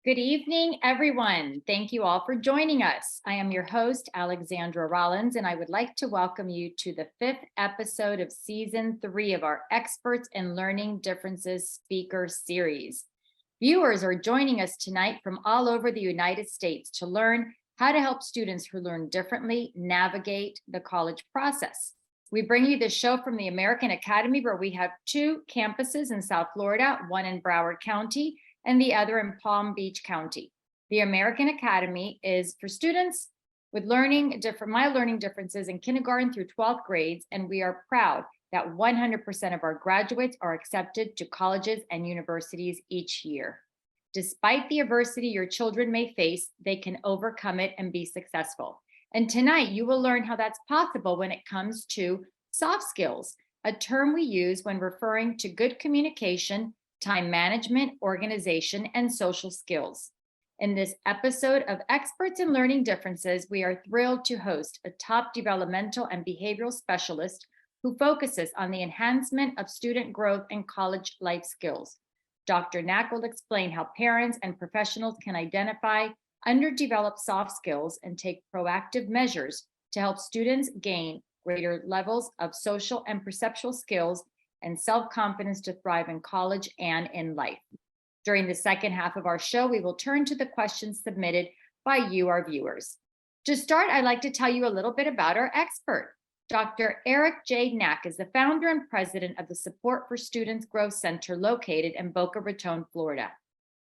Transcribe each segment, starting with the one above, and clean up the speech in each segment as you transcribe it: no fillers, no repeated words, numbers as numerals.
Good evening, everyone. Thank you all for joining us. I am your host, Alexandra Rollins, and I would like to welcome you to the fifth episode of season 3 of our Experts in Learning Differences speaker series. Viewers are joining us tonight from all over the United States to learn how to help students who learn differently navigate the college process. We bring you this show from the American Academy, where we have 2 campuses in South Florida, one in Broward County and the other in Palm Beach County. The American Academy is for students with learning differences in kindergarten through 12th grades, and we are proud that 100% of our graduates are accepted to colleges and universities each year. Despite the adversity your children may face, they can overcome it and be successful. And tonight, you will learn how that's possible when it comes to soft skills, a term we use when referring to good communication, time management, organization, and social skills. In this episode of Experts in Learning Differences, we are thrilled to host a top developmental and behavioral specialist who focuses on the enhancement of student growth and college life skills. Dr. Nach will explain how parents and professionals can identify underdeveloped soft skills and take proactive measures to help students gain greater levels of social and perceptual skills and self-confidence to thrive in college and in life. During the second half of our show, we will turn to the questions submitted by you, our viewers. To start, I'd like to tell you a little bit about our expert. Dr. Eric J. Nach is the founder and president of the Support for Students Growth Center located in Boca Raton, Florida.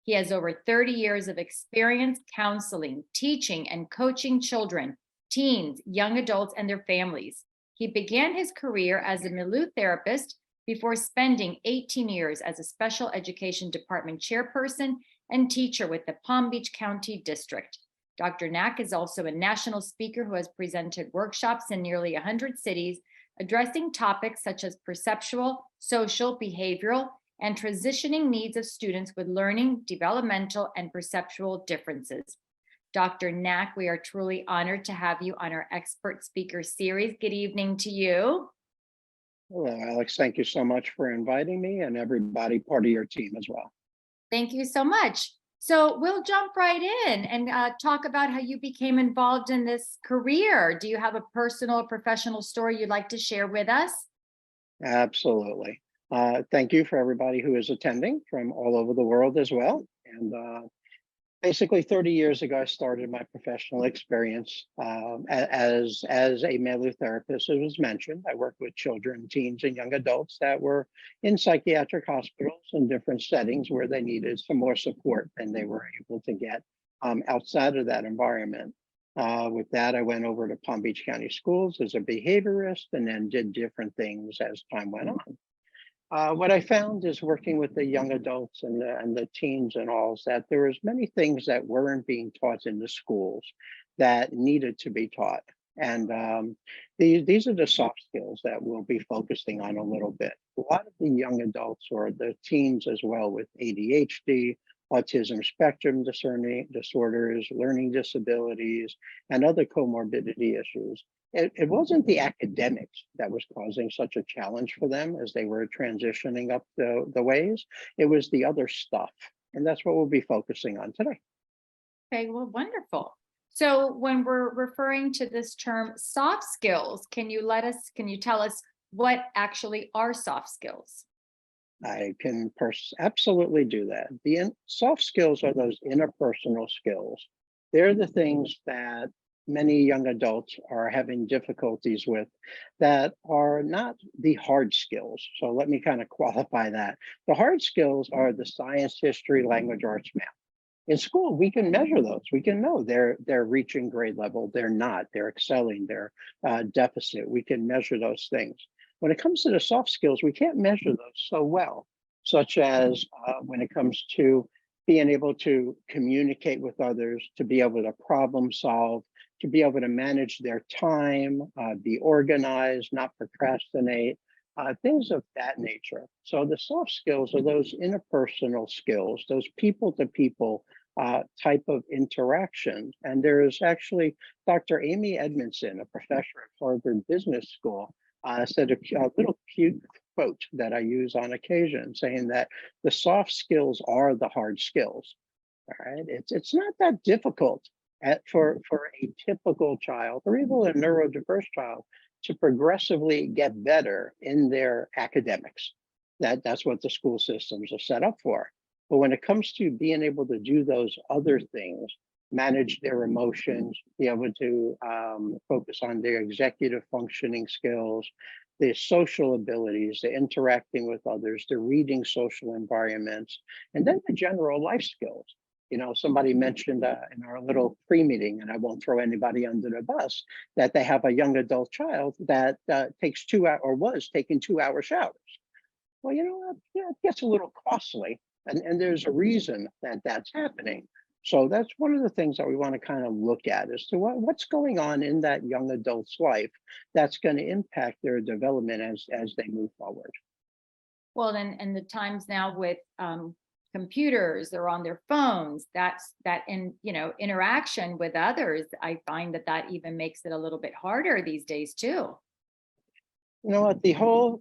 He has over 30 years of experience counseling, teaching, and coaching children, teens, young adults, and their families. He began his career as a milieu therapist before spending 18 years as a special education department chairperson and teacher with the Palm Beach County District. Dr. Nach is also a national speaker who has presented workshops in nearly 100 cities, addressing topics such as perceptual, social, behavioral, and transitioning needs of students with learning, developmental, and perceptual differences. Dr. Nach, we are truly honored to have you on our expert speaker series. Good evening to you. Hello, Alex. Thank you so much for inviting me and everybody part of your team as well. Thank you so much. So we'll jump right in and talk about how you became involved in this career. Do you have a personal or professional story you'd like to share with us? Absolutely. Thank you for everybody who is attending from all over the world as well. And basically 30 years ago, I started my professional experience as a milieu therapist. As was mentioned, I worked with children, teens, and young adults that were in psychiatric hospitals in different settings where they needed some more support than they were able to get outside of that environment. With that, I went over to Palm Beach County Schools as a behaviorist and then did different things as time went on. What I found is working with the young adults and the teens and all is that there was many things that weren't being taught in the schools that needed to be taught. And these are the soft skills that we'll be focusing on a little bit. A lot of the young adults or the teens as well with ADHD, autism spectrum disorders, learning disabilities, and other comorbidity issues. It wasn't the academics that was causing such a challenge for them as they were transitioning up the ways. It was the other stuff. And that's what we'll be focusing on today. Okay, well, wonderful. So when we're referring to this term soft skills, can you tell us what actually are soft skills? I can absolutely do that. The soft skills are those interpersonal skills. They're the things that many young adults are having difficulties with that are not the hard skills. So let me kind of qualify that. The hard skills are the science, history, language, arts, math. In school, we can measure those. We can know they're reaching grade level. They're not. They're excelling. They're deficit. We can measure those things. When it comes to the soft skills, we can't measure those so well, such as when it comes to being able to communicate with others, to be able to problem solve, to be able to manage their time, be organized, not procrastinate, things of that nature. So the soft skills are those interpersonal skills, those people-to-people type of interaction. And there is actually Dr. Amy Edmondson, a professor at Harvard Business School, said a little cute quote that I use on occasion, saying that the soft skills are the hard skills. All right, it's not that difficult for a typical child or even a neurodiverse child to progressively get better in their academics. That's what the school systems are set up for. But when it comes to being able to do those other things, manage their emotions, be able to focus on their executive functioning skills, their social abilities, the interacting with others, the reading social environments, and then the general life skills. Somebody mentioned in our little pre-meeting, and I won't throw anybody under the bus, that they have a young adult child that takes 2 hour or was taking 2 hour showers. Well, what? Yeah, it gets a little costly, and there's a reason that that's happening. So that's one of the things that we want to kind of look at as to what's going on in that young adult's life that's going to impact their development as they move forward. Well, and the times now with computers, they're on their phones. That's that in interaction with others. I find that even makes it a little bit harder these days too. You know what? The whole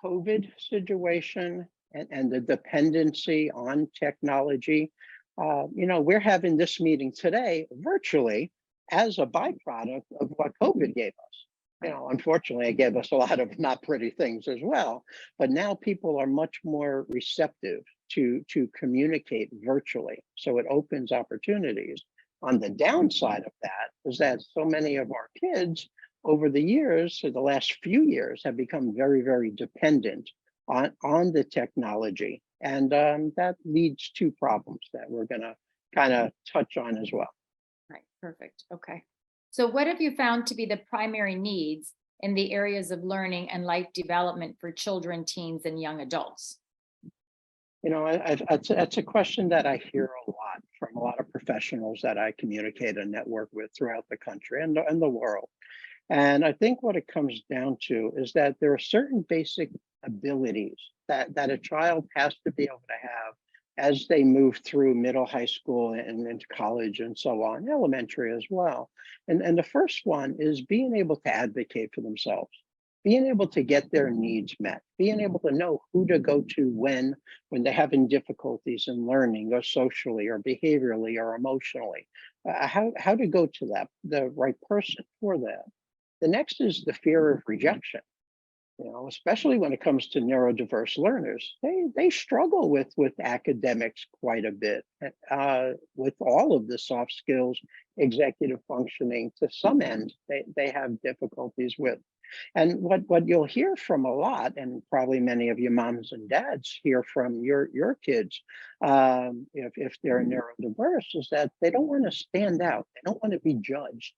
COVID situation and the dependency on technology. We're having this meeting today virtually as a byproduct of what COVID gave us. Unfortunately, it gave us a lot of not pretty things as well. But now people are much more receptive to communicate virtually. So it opens opportunities. On the downside of that is that so many of our kids over the years, so the last few years, have become very, very dependent on the technology. And that leads to problems that we're going to kind of touch on as well. Right. Perfect. Okay. So what have you found to be the primary needs in the areas of learning and life development for children, teens, and young adults? That's a question that I hear a lot from a lot of professionals that I communicate and network with throughout the country and the world. And I think what it comes down to is that there are certain basic abilities that a child has to be able to have as they move through middle, high school, and into college and so on, elementary as well. And the first one is being able to advocate for themselves, being able to get their needs met, being able to know who to go to when they're having difficulties in learning or socially or behaviorally or emotionally, how to go to the right person for that. The next is the fear of rejection. Especially when it comes to neurodiverse learners, they struggle with academics quite a bit, with all of the soft skills, executive functioning. To some end, they have difficulties with. And what you'll hear from a lot, and probably many of your moms and dads hear from your kids, if they're neurodiverse, is that they don't want to stand out. They don't want to be judged.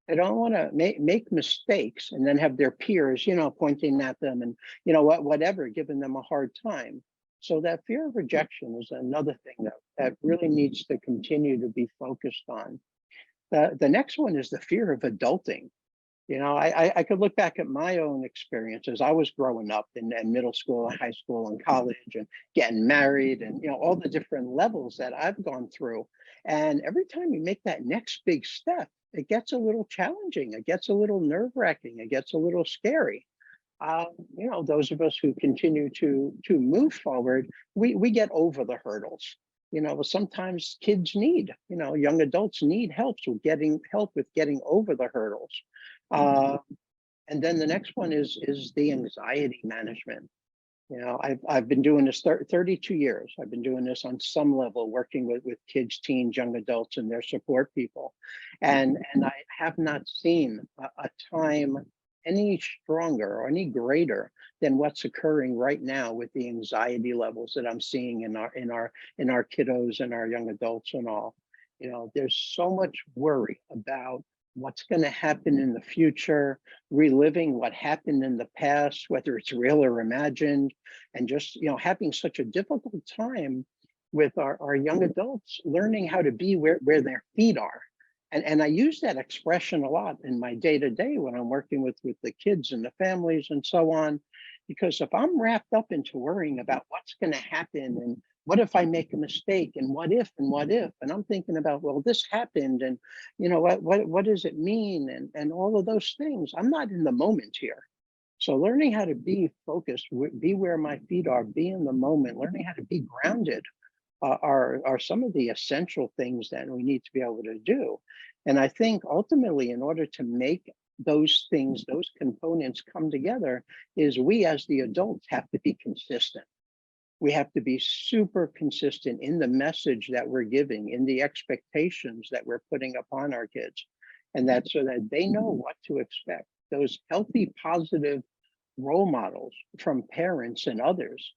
They don't want to make mistakes and then have their peers, pointing at them and, whatever, giving them a hard time. So that fear of rejection is another thing that really needs to continue to be focused on. The next one is the fear of adulting. I could look back at my own experiences. I was growing up in middle school and high school and college and getting married and, all the different levels that I've gone through. And every time you make that next big step, it gets a little challenging. It gets a little nerve-wracking. It gets a little scary. Those of us who continue to move forward, we get over the hurdles. Sometimes kids need, young adults need help with getting over the hurdles. And then the next one is the anxiety management. I've been doing this 32 years. I've been doing this on some level, working with kids, teens, young adults, and their support people. And I have not seen a time any stronger or any greater than what's occurring right now with the anxiety levels that I'm seeing in our kiddos and our young adults and all. There's so much worry about what's going to happen in the future, reliving what happened in the past, whether it's real or imagined, and just having such a difficult time with our young adults learning how to be where their feet are. And I use that expression a lot in my day-to-day when I'm working with the kids and the families and so on, because if I'm wrapped up into worrying about what's going to happen and what if I make a mistake and what if, and I'm thinking about, well, this happened and what does it mean and all of those things, I'm not in the moment here. So learning how to be focused, be where my feet are, be in the moment, learning how to be grounded are some of the essential things that we need to be able to do. And I think ultimately, in order to make those things, those components come together, is we as the adults have to be consistent. We have to be super consistent in the message that we're giving, in the expectations that we're putting upon our kids, and that so that they know what to expect. Those healthy, positive role models from parents and others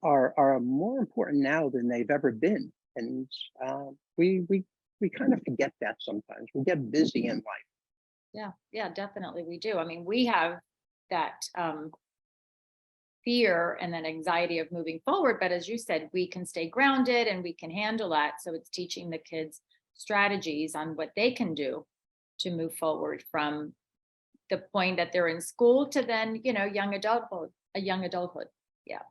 are more important now than they've ever been. And we kind of forget that sometimes. We get busy in life. Yeah, definitely we do. I mean, we have that fear and then anxiety of moving forward, but as you said, we can stay grounded and we can handle that. So it's teaching the kids strategies on what they can do to move forward from the point that they're in school to then, young adulthood. Yeah.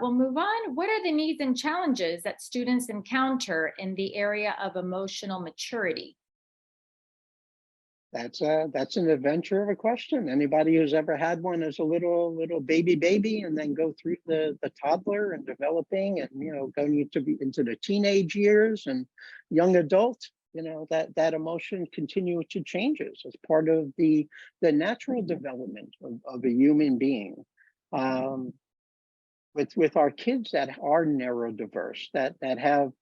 We'll move on. What are the needs and challenges that students encounter in the area of emotional maturity? That's an adventure of a question. Anybody who's ever had one as a little baby and then go through the toddler and developing and going into the teenage years and young adult, that emotion continue to changes as part of the natural development of a human being. With our kids that are neurodiverse, that have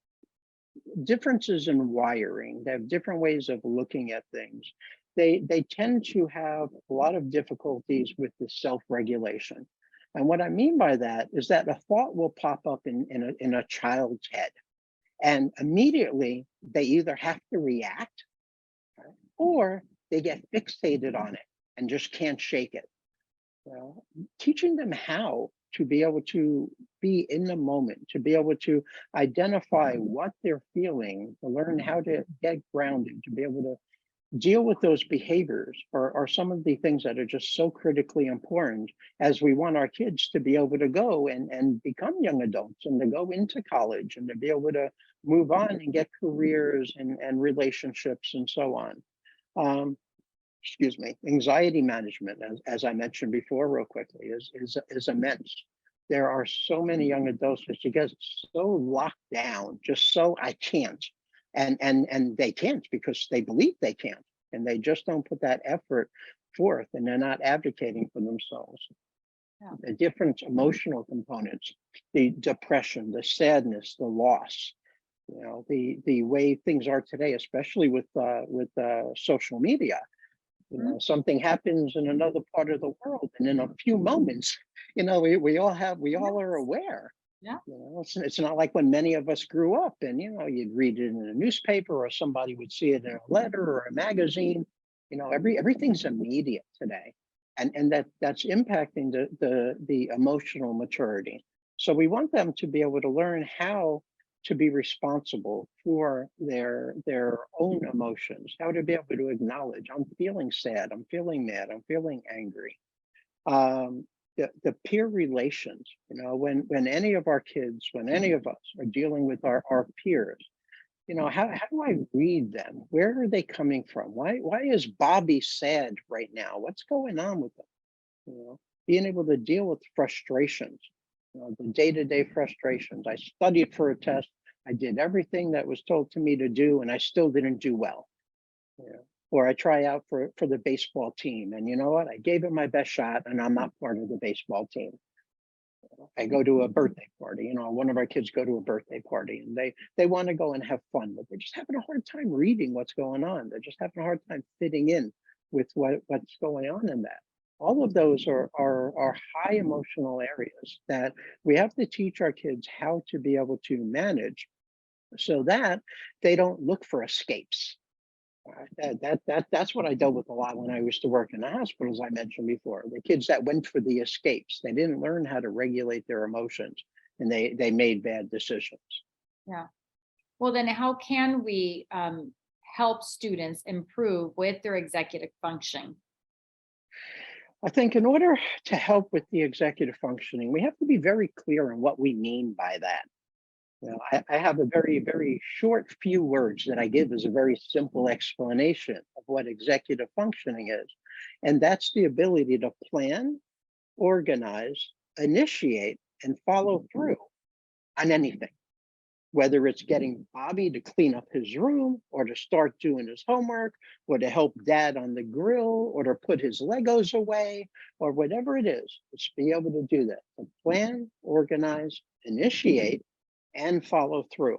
differences in wiring, they have different ways of looking at things. They tend to have a lot of difficulties with the self-regulation. And what I mean by that is that a thought will pop up in a child's head. And immediately they either have to react, right, or they get fixated on it and just can't shake it. Teaching them how to be able to be in the moment, to be able to identify what they're feeling, to learn how to get grounded, to be able to deal with those behaviors are some of the things that are just so critically important as we want our kids to be able to go and become young adults and to go into college and to be able to move on and get careers and relationships and so on. Excuse me, anxiety management, as I mentioned before, real quickly, is immense. There are so many young adults that you get so locked down, just so I can't, and they can't because they believe they can't, and they just don't put that effort forth, and they're not advocating for themselves. Yeah. The different emotional components, the depression, the sadness, the loss, the way things are today, especially with social media. Something happens in another part of the world, and in a few moments, we all are aware. Yeah. It's not like when many of us grew up and you'd read it in a newspaper or somebody would see it in a letter or a magazine. Everything's immediate today, and that's impacting the emotional maturity. So we want them to be able to learn how to be responsible for their own emotions, how to be able to acknowledge, I'm feeling sad, I'm feeling mad, I'm feeling angry. The peer relations, when any of our kids, when any of us are dealing with our peers, how do I read them? Where are they coming from? Why is Bobby sad right now? What's going on with them? Being able to deal with frustrations, the day-to-day frustrations. I studied for a test. I did everything that was told to me to do, and I still didn't do well. Or I try out for the baseball team, and you know what? I gave it my best shot, and I'm not part of the baseball team. I go to a birthday party. One of our kids go to a birthday party, and they want to go and have fun, but they're just having a hard time reading what's going on. They're just having a hard time fitting in with what's going on in that. All of those are high emotional areas that we have to teach our kids how to be able to manage so that they don't look for escapes. That's what I dealt with a lot when I used to work in the hospitals, I mentioned before. The kids that went for the escapes, they didn't learn how to regulate their emotions, and they made bad decisions. Yeah. Well, then how can we help students improve with their executive function? I think in order to help with the executive functioning, we have to be very clear on what we mean by that. I have a very, very short few words that I give as a very simple explanation of what executive functioning is. And that's the ability to plan, organize, initiate, and follow through on anything. whether it's getting Bobby to clean up his room or to start doing his homework or to help dad on the grill or to put his Legos away or whatever it is. It's be able to do that, to plan, organize, initiate, and follow through.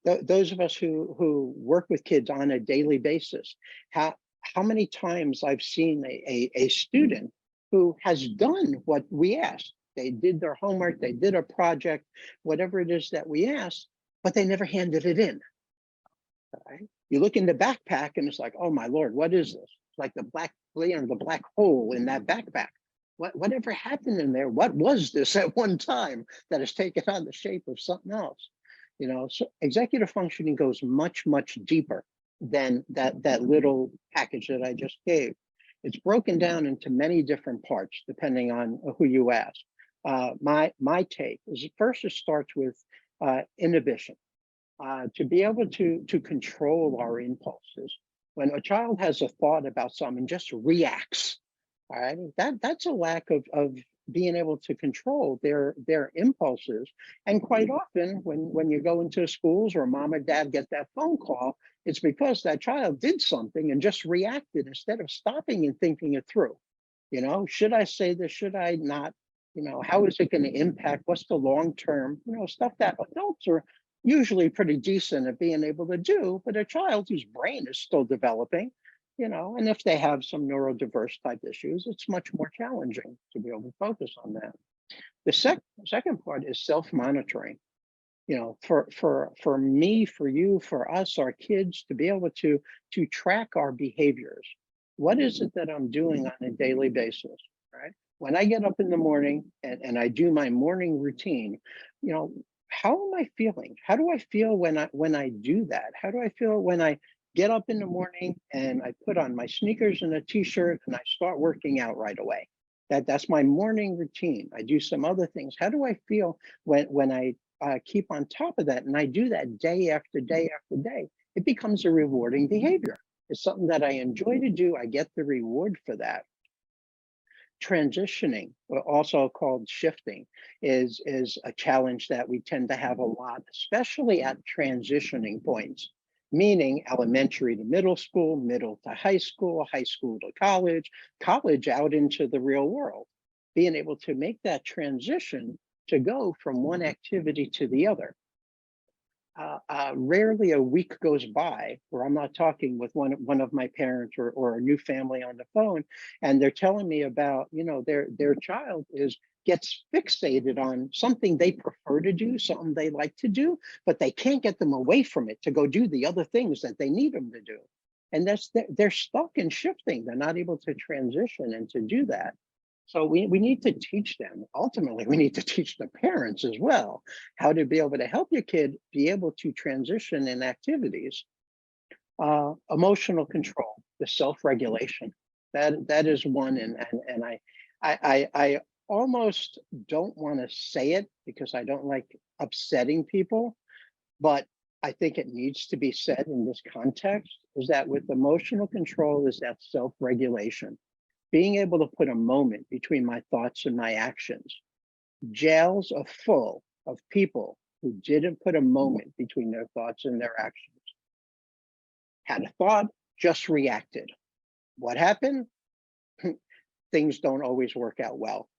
Those of us who work with kids on a daily basis, how many times I've seen a student who has done what we asked. They did their homework, they did a project, whatever it is that we asked, but they never handed it in. Right? You look in the backpack and it's like, oh my Lord, what is this? It's like the the black hole in that backpack. Whatever happened in there? What was this at one time that has taken on the shape of something else? So executive functioning goes much, much deeper than that little package that I just gave. It's broken down into many different parts, depending on who you ask. My take is first it starts with inhibition, to be able to control our impulses. When a child has a thought about something, just reacts. All right, that's a lack of being able to control their impulses. And quite often, when you go into schools or mom or dad get that phone call, it's because that child did something and just reacted instead of stopping and thinking it through. Should I say this? Should I not? How is it going to impact? What's the long term? Stuff that adults are usually pretty decent at being able to do, but a child whose brain is still developing, and if they have some neurodiverse type issues, it's much more challenging to be able to focus on that. The second part is self-monitoring. For me, for you, for us, our kids, to be able to track our behaviors. What is it that I'm doing on a daily basis, right? When I get up in the morning and I do my morning routine, how am I feeling? How do I feel when I do that? How do I feel when I get up in the morning and I put on my sneakers and a t-shirt and I start working out right away? That's my morning routine. I do some other things. How do I feel when I keep on top of that and I do that day after day after day? It becomes a rewarding behavior. It's something that I enjoy to do. I get the reward for that. Transitioning, also called shifting, is a challenge that we tend to have a lot, especially at transitioning points, meaning elementary to middle school to high school to college out into the real world. Being able to make that transition to go from one activity to the other. Rarely a week goes by where I'm not talking with one of my parents or a new family on the phone, and they're telling me about their child gets fixated on something they prefer to do, something they like to do, but they can't get them away from it to go do the other things that they need them to do. And they're stuck in shifting. They're not able to transition and to do that. So we need to teach them. Ultimately, we need to teach the parents as well how to be able to help your kid be able to transition in activities. Emotional control, the self-regulation. That is one, and I almost don't want to say it because I don't like upsetting people, but I think it needs to be said in this context, is that with emotional control is that self-regulation. Being able to put a moment between my thoughts and my actions. Jails are full of people who didn't put a moment between their thoughts and their actions. Had a thought, just reacted. What happened? Things don't always work out well.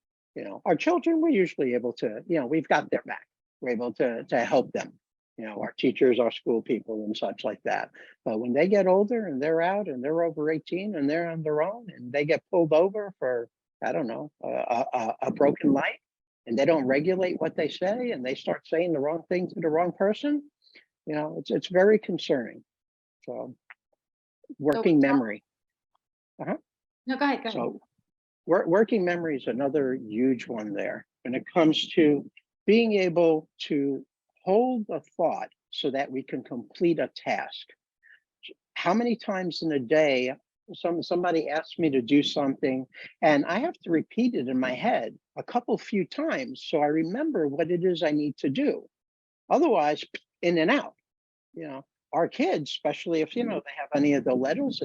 Our children, we're usually able to, we've got their back. We're able to help them. Our teachers, our school people and such like that. But when they get older and they're out and they're over 18 and they're on their own and they get pulled over for, I don't know, a broken light, and they don't regulate what they say and they start saying the wrong thing to the wrong person, it's very concerning. So working memory. No, go ahead. So working memory is another huge one there when it comes to being able to hold a thought so that we can complete a task. How many times in a day somebody asks me to do something and I have to repeat it in my head a few times so I remember what it is I need to do. Otherwise, in and out. our kids, especially if, they have any of the letters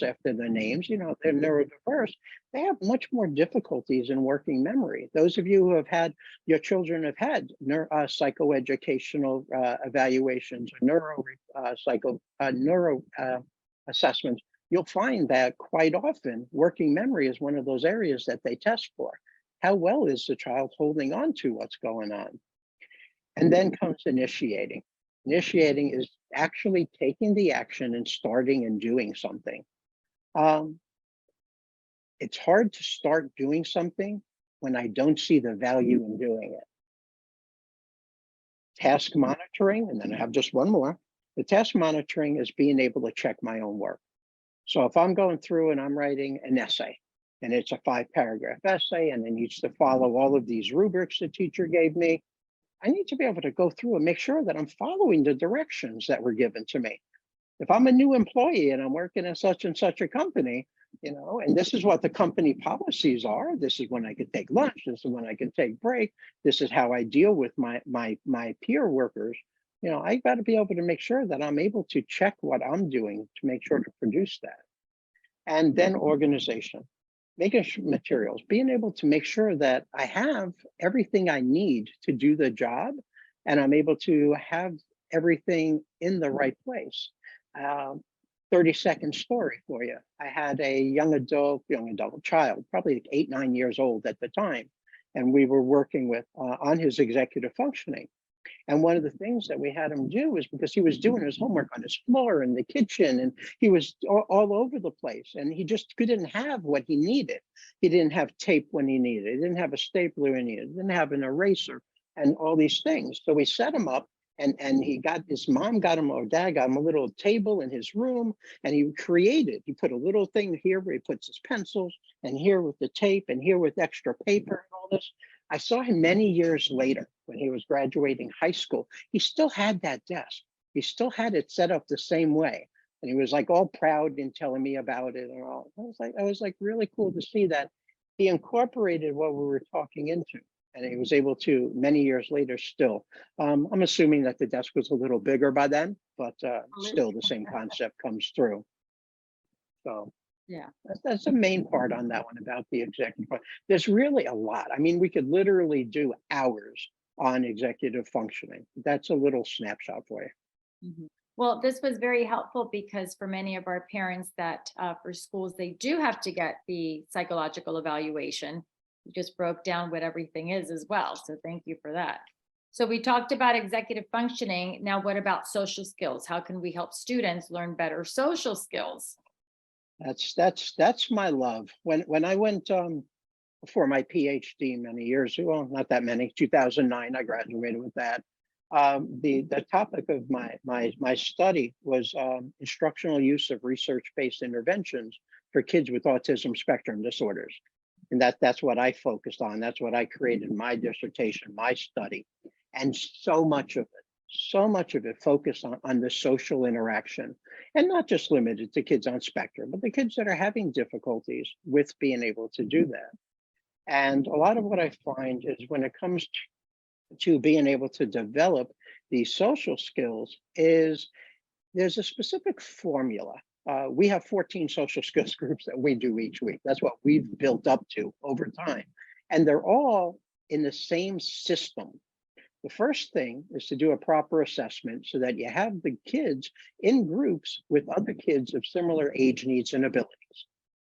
after their names, they're neurodiverse, they have much more difficulties in working memory. Those of you who have had, your children have had psychoeducational evaluations or neuro assessments, you'll find that quite often working memory is one of those areas that they test for. How well is the child holding on to what's going on? And then comes initiating. Initiating is actually taking the action and starting and doing something. Um, it's hard to start doing something when I don't see the value in doing it. Task monitoring, and then I have just one more. The task monitoring is being able to check my own work. So if I'm going through and I'm writing an essay, and it's a 5-paragraph essay, and it needs to follow all of these rubrics the teacher gave me, I need to be able to go through and make sure that I'm following the directions that were given to me. If I'm a new employee and I'm working at such and such a company, and this is what the company policies are, this is when I can take lunch, this is when I can take break, this is how I deal with my peer workers. I got to be able to make sure that I'm able to check what I'm doing to make sure to produce that. And then organization, making materials, being able to make sure that I have everything I need to do the job, and I'm able to have everything in the right place. 30-second story for you. I had a young adult child, probably like 8, 9 years old at the time, and we were working with on his executive functioning. And one of the things that we had him do was, because he was doing his homework on his floor in the kitchen, and he was all over the place, and he just didn't have what he needed. He didn't have tape when he needed it. He didn't have a stapler when he needed it. He didn't have an eraser and all these things. So we set him up, and his mom got him, or dad got him, a little table in his room, and he put a little thing here where he puts his pencils, and here with the tape, and here with extra paper and all this. I saw him many years later when he was graduating high school. He still had that desk. He still had it set up the same way. And he was like all proud and telling me about it and all. I was like really cool to see that he incorporated what we were talking into. And he was able to, many years later, still. I'm assuming that the desk was a little bigger by then, but still the same concept comes through. So Yeah. that's the main part on that one about the executive. There's really a lot. I mean, we could literally do hours on executive functioning. That's a little snapshot for you. Mhm. Well, this was very helpful because for many of our parents that for schools, they do have to get the psychological evaluation. You just broke down what everything is as well. So thank you for that. So we talked about executive functioning. Now, what about social skills? How can we help students learn better social skills? That's my love. When I went for my PhD many years ago, well, not that many, 2009, I graduated with that. The topic of my study was instructional use of research-based interventions for kids with autism spectrum disorders. And that's what I focused on. That's what I created my dissertation, my study. And so much of it focused on the social interaction, and not just limited to kids on spectrum, but the kids that are having difficulties with being able to do that. And a lot of what I find is when it comes to being able to develop these social skills is there's a specific formula. We have 14 social skills groups that we do each week. That's what we've built up to over time. And they're all in the same system. The first thing is to do a proper assessment so that you have the kids in groups with other kids of similar age, needs, and abilities.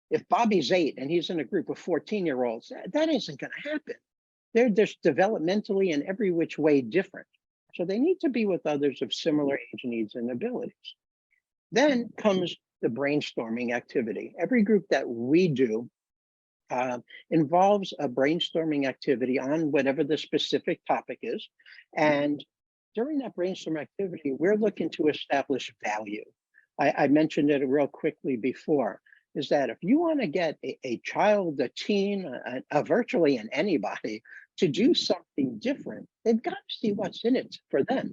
If Bobby's 8 and he's in a group of 14-year-olds, that isn't going to happen. They're just developmentally in every which way different. So they need to be with others of similar age, needs, and abilities. Then comes the brainstorming activity. Every group that we do involves a brainstorming activity on whatever the specific topic is. And during that brainstorm activity, we're looking to establish value. I mentioned it real quickly before, is that if you want to get a child, a teen, virtually anybody to do something different, they've got to see what's in it for them.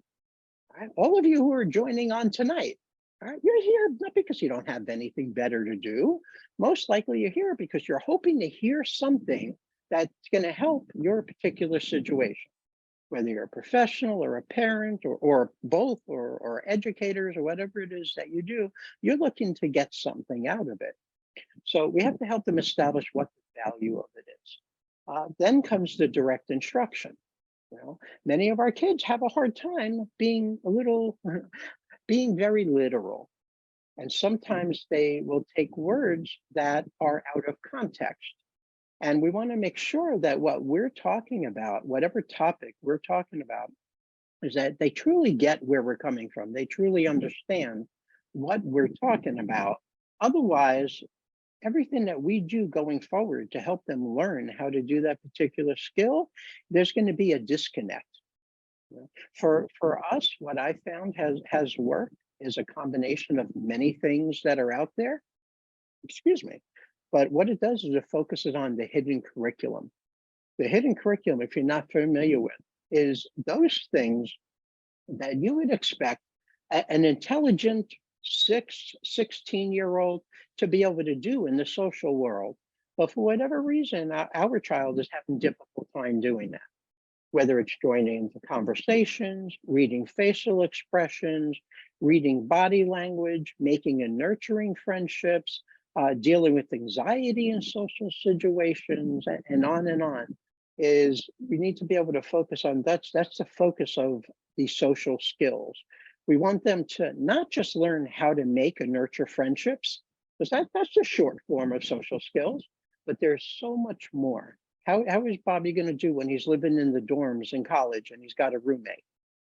Right? All of you who are joining on tonight, right, you're here not because you don't have anything better to do. Most likely you're here because you're hoping to hear something that's going to help your particular situation. whether you're a professional or a parent or both or educators or whatever it is that you do, you're looking to get something out of it. So we have to help them establish what the value of it is. Then comes the direct instruction. You know, many of our kids have a hard time being a little, being very literal. And sometimes they will take words that are out of context. And we want to make sure that what we're talking about, whatever topic we're talking about, is that they truly get where we're coming from. They truly understand what we're talking about. Otherwise, everything that we do going forward to help them learn how to do that particular skill, there's going to be a disconnect. You know, for us, what I found has worked is a combination of many things that are out there. Excuse me. But what it does is it focuses on the hidden curriculum. The hidden curriculum, if you're not familiar with, is those things that you would expect an intelligent 16-year-old to be able to do in the social world. But for whatever reason, our child is having a difficult time doing that, whether it's joining into conversations, reading facial expressions, reading body language, making and nurturing friendships, dealing with anxiety in social situations, and on and on. Is we need to be able to focus on that's the focus of these social skills. We want them to not just learn how to make and nurture friendships, because that's the short form of social skills, but there's so much more. How is Bobby going to do when he's living in the dorms in college and he's got a roommate?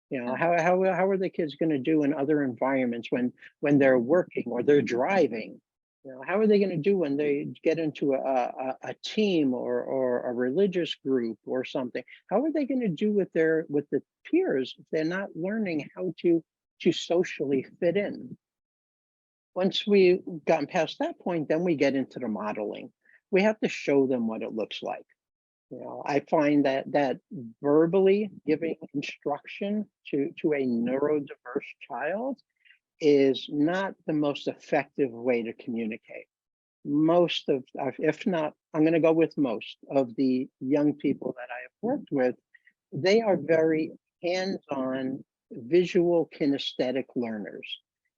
You know, how are the kids going to do in other environments when they're working or they're driving? You know, how are they going to do when they get into a team or a religious group or something? How are they going to do with the peers if they're not learning how to socially fit in? Once we've gotten past that point, then we get into the modeling. We have to show them what it looks like. You know, I find that verbally giving instruction to a neurodiverse child is not the most effective way to communicate. Most of, if not, I'm going to go with most of the young people that I have worked with, they are very hands-on, visual, kinesthetic learners.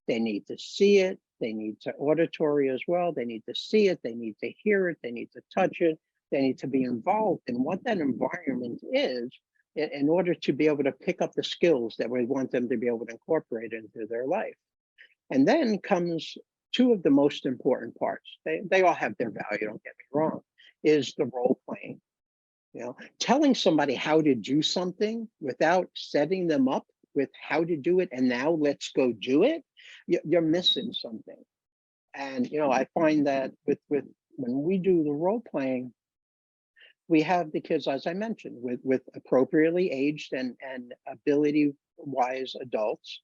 They need to see it. They need to auditory as well. They need to see it. They need to hear it. They need to touch it. They need to be involved in what that environment is in order to be able to pick up the skills that we want them to be able to incorporate into their life. And then comes two of the most important parts. They all have their value, don't get me wrong, is the role playing. You know, telling somebody how to do something without setting them up with how to do it and now let's go do it, you're missing something. And you know, I find that with when we do the role playing, we have the kids, as I mentioned, with appropriately aged and ability wise adults,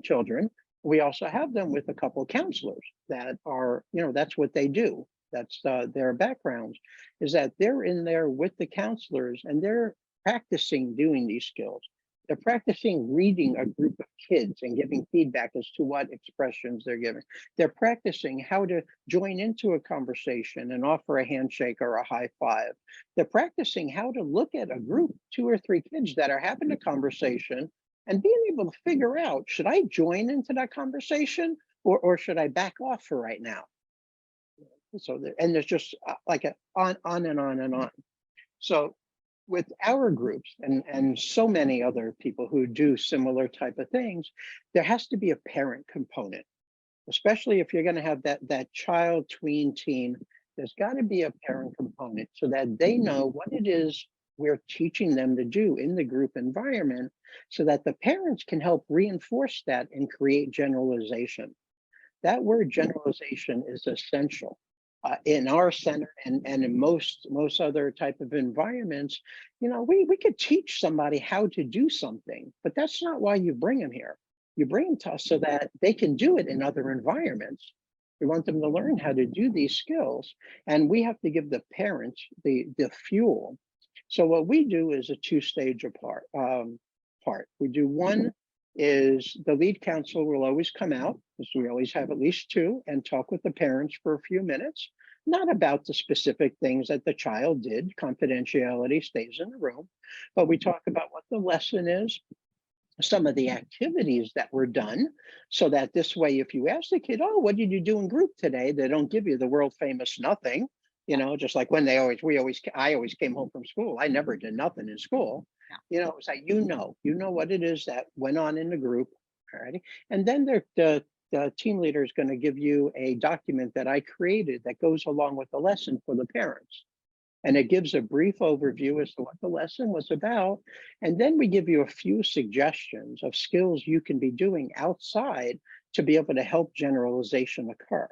children. We also have them with a couple of counselors that are, you know, that's what they do. That's their backgrounds, is that they're in there with the counselors and they're practicing doing these skills. They're practicing reading a group of kids and giving feedback as to what expressions they're giving. They're practicing how to join into a conversation and offer a handshake or a high five. They're practicing how to look at a group, 2 or 3 kids that are having a conversation and being able to figure out, should I join into that conversation or should I back off for right now? So, and there's just like on and on and on. So with our groups and so many other people who do similar type of things, there has to be a parent component, especially if you're going to have that child tween teen. There's got to be a parent component so that they know what it is we're teaching them to do in the group environment, so that the parents can help reinforce that and create generalization. That word generalization is essential. In our center and in most other type of environments, you know, we could teach somebody how to do something, but that's not why you bring them here. You bring them to us so that they can do it in other environments. We want them to learn how to do these skills, and we have to give the parents the fuel. So what we do is a two-stage part. We do one is the lead counselor will always come out, because we always have at least two, and talk with the parents for a few minutes. not about the specific things that the child did. Confidentiality stays in the room, but we talk about what the lesson is, some of the activities that were done, so that this way, if you ask the kid, oh, what did you do in group today, they don't give you the world famous nothing. Just like when I always came home from school, I never did nothing in school. It's like, what it is that went on in the group. All righty. And then the team leader is going to give you a document that I created that goes along with the lesson for the parents. And it gives a brief overview as to what the lesson was about. And then we give you a few suggestions of skills you can be doing outside to be able to help generalization occur.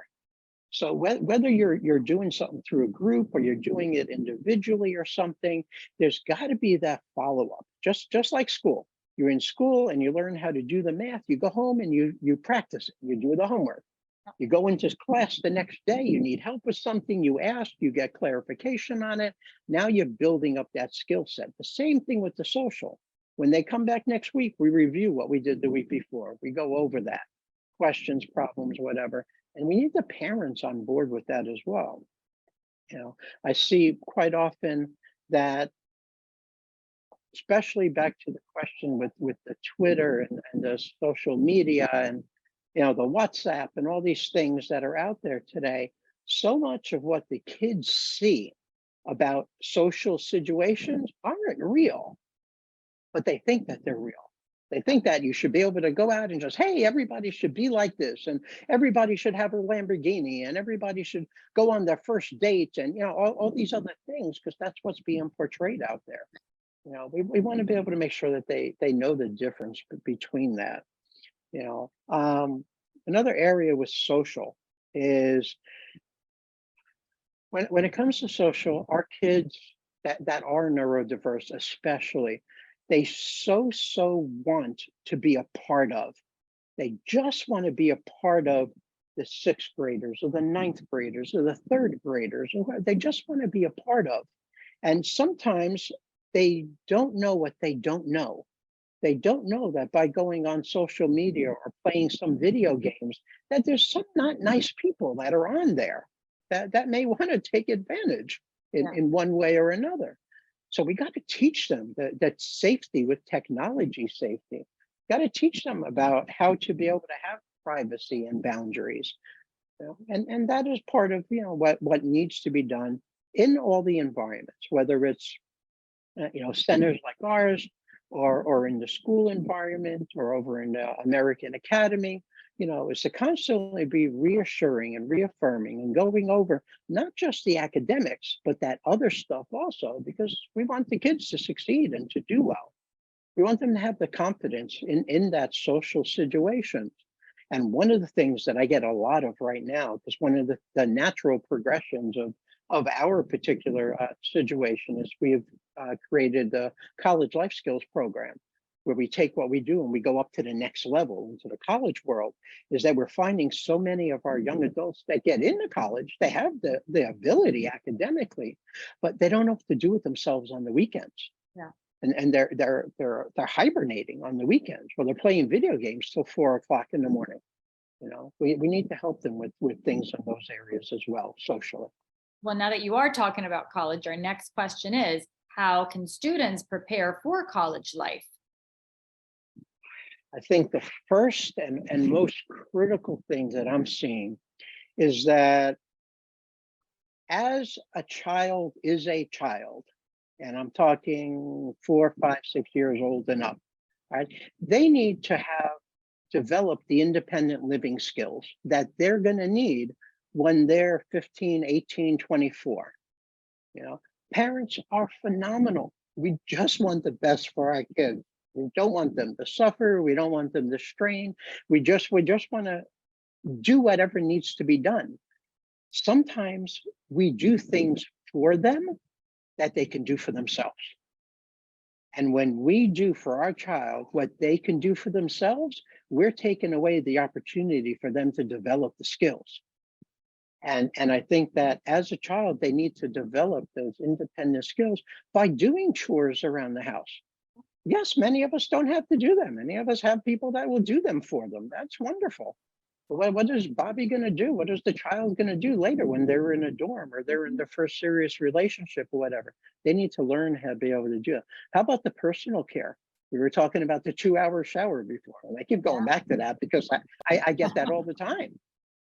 So whether you're doing something through a group or you're doing it individually or something, there's got to be that follow-up, just like school. You're in school and you learn how to do the math. You go home and you practice it. You do the homework. You go into class the next day, you need help with something, you ask, you get clarification on it. Now you're building up that skill set. The same thing with the social. When they come back next week, we review what we did the week before. We go over that, questions, problems, whatever. And we need the parents on board with that as well. I see quite often that, especially back to the question with the Twitter and the social media and the WhatsApp and all these things that are out there today, so much of what the kids see about social situations aren't real, but they think that they're real. They think that you should be able to go out and just, hey, everybody should be like this, and everybody should have a Lamborghini, and everybody should go on their first date, and all these other things, because that's what's being portrayed out there. We want to be able to make sure that they know the difference between that. Another area with social is when it comes to social, our kids that are neurodiverse, especially, they so want to be a part of. They just want to be a part of the sixth graders or the ninth graders or the third graders. They just want to be a part of. And sometimes they don't know what they don't know. They don't know that by going on social media or playing some video games, that there's some not nice people that are on there that may want to take advantage in one way or another. So we got to teach them that safety with technology safety. Got to teach them about how to be able to have privacy and boundaries. And that is part of what needs to be done in all the environments, whether it's centers like ours, or in the school environment, or over in the American Academy, is to constantly be reassuring and reaffirming and going over not just the academics, but that other stuff also, because we want the kids to succeed and to do well. We want them to have the confidence in that social situation. And one of the things that I get a lot of right now, because one of the natural progressions of our particular situation is we have created the college life skills program, where we take what we do and we go up to the next level into the college world. Is that we're finding so many of our young adults that get into college, they have the ability academically, but they don't know what to do with themselves on the weekends. And they're hibernating on the weekends, or they're playing video games till 4 o'clock in the morning. We need to help them with things in those areas as well, socially. Well, now that you are talking about college, our next question is, how can students prepare for college life? I think the first and most critical thing that I'm seeing is that as a child is a child, and I'm talking 4, 5, 6 years old and up, right? They need to have developed the independent living skills that they're going to need when they're 15, 18, 24. Parents are phenomenal. We just want the best for our kids. We don't want them to suffer. We don't want them to strain. We just want to do whatever needs to be done. Sometimes we do things for them that they can do for themselves. And when we do for our child what they can do for themselves, we're taking away the opportunity for them to develop the skills. And I think that as a child, they need to develop those independent skills by doing chores around the house. Yes, many of us don't have to do them. Many of us have people that will do them for them. That's wonderful. What is Bobby going to do? What is the child going to do later when they're in a dorm or they're in Mhm. their first serious relationship or whatever? They need to learn how to be able to do it. How about the personal care? We were talking about the 2 hour shower before, and I keep going Yeah. back to that because I get that all the time.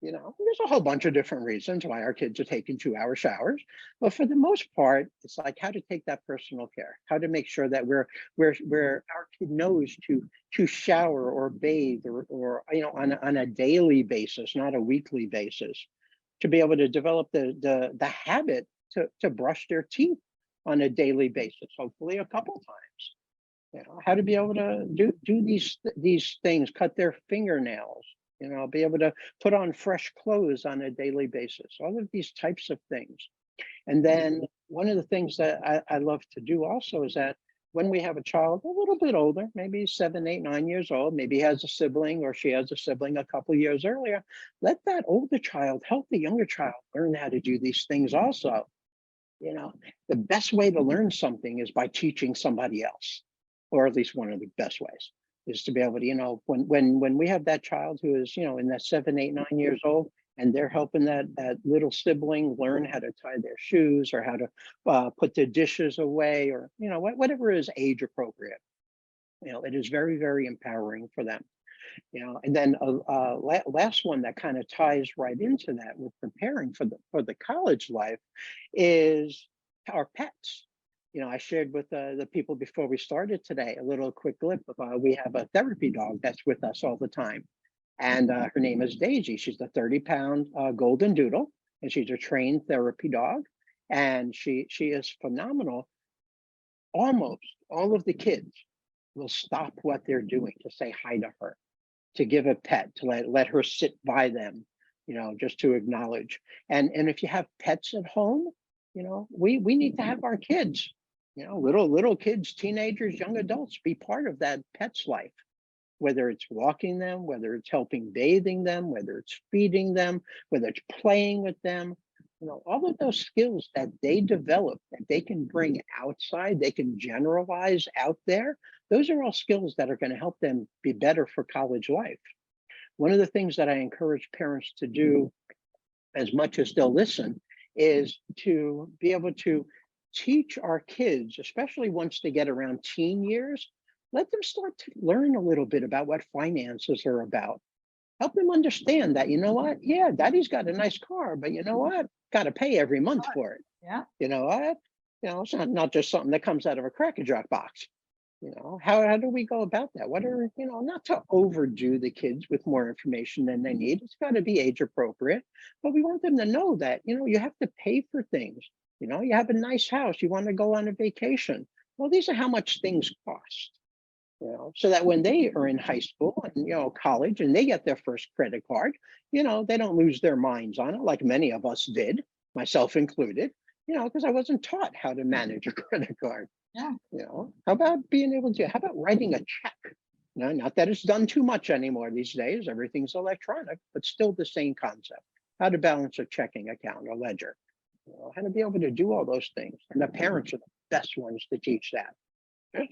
There's a whole bunch of different reasons why our kids are taking 2 hour showers, but for the most part, it's like how to take that personal care, how to make sure that where our kid knows to shower or bathe or on a daily basis, not a weekly basis, to be able to develop the habit to brush their teeth on a daily basis, hopefully a couple times. How to be able to do these things, cut their fingernails, be able to put on fresh clothes on a daily basis, all of these types of things. And then one of the things that I love to do also is that when we have a child a little bit older, maybe 7, 8, 9 years old, maybe has a sibling or she has a sibling a couple of years earlier, let that older child help the younger child learn how to do these things also. You know, the best way to learn something is by teaching somebody else, or at least one of the best ways is to be able to, when we have that child who is, in that 7, 8, 9 years old, and they're helping that little sibling learn how to tie their shoes or how to put their dishes away, or whatever is age appropriate. It is very, very empowering for them. And then last one that kind of ties right into that with preparing for the college life is our pets. I shared with the people before we started today a little quick clip of we have a therapy dog that's with us all the time, and her name is Daisy. She's a 30-pound golden doodle, and she's a trained therapy dog, and she is phenomenal. Almost all of the kids will stop what they're doing to say hi to her, to give a pet, to let her sit by them, just to acknowledge. And if you have pets at home, we need to have our kids, little kids, teenagers, young adults, be part of that pet's life, whether it's walking them, whether it's helping bathing them, whether it's feeding them, whether it's playing with them. All of those skills that they develop, that they can bring outside, they can generalize out there. Those are all skills that are going to help them be better for college life. One of the things that I encourage parents to do, as much as they'll listen, is to be able to teach our kids, especially once they get around teen years, let them start to learn a little bit about what finances are about. Help them understand that, yeah, daddy's got a nice car, but you know what? Got to pay every month for it. Yeah. You know what? It's not just something that comes out of a Cracker Jack box. How do we go about that? What are, not to overdo the kids with more information than they need. It's got to be age appropriate, but we want them to know that, you have to pay for things. You have a nice house, you want to go on a vacation. Well, these are how much things cost. So that when they are in high school and college and they get their first credit card, they don't lose their minds on it like many of us did, myself included, because I wasn't taught how to manage a credit card. Yeah. How about being able to, how about writing a check? No, not that it's done too much anymore these days. Everything's electronic, but still the same concept. How to balance a checking account, a ledger, how to be able to do all those things. And the parents are the best ones to teach that.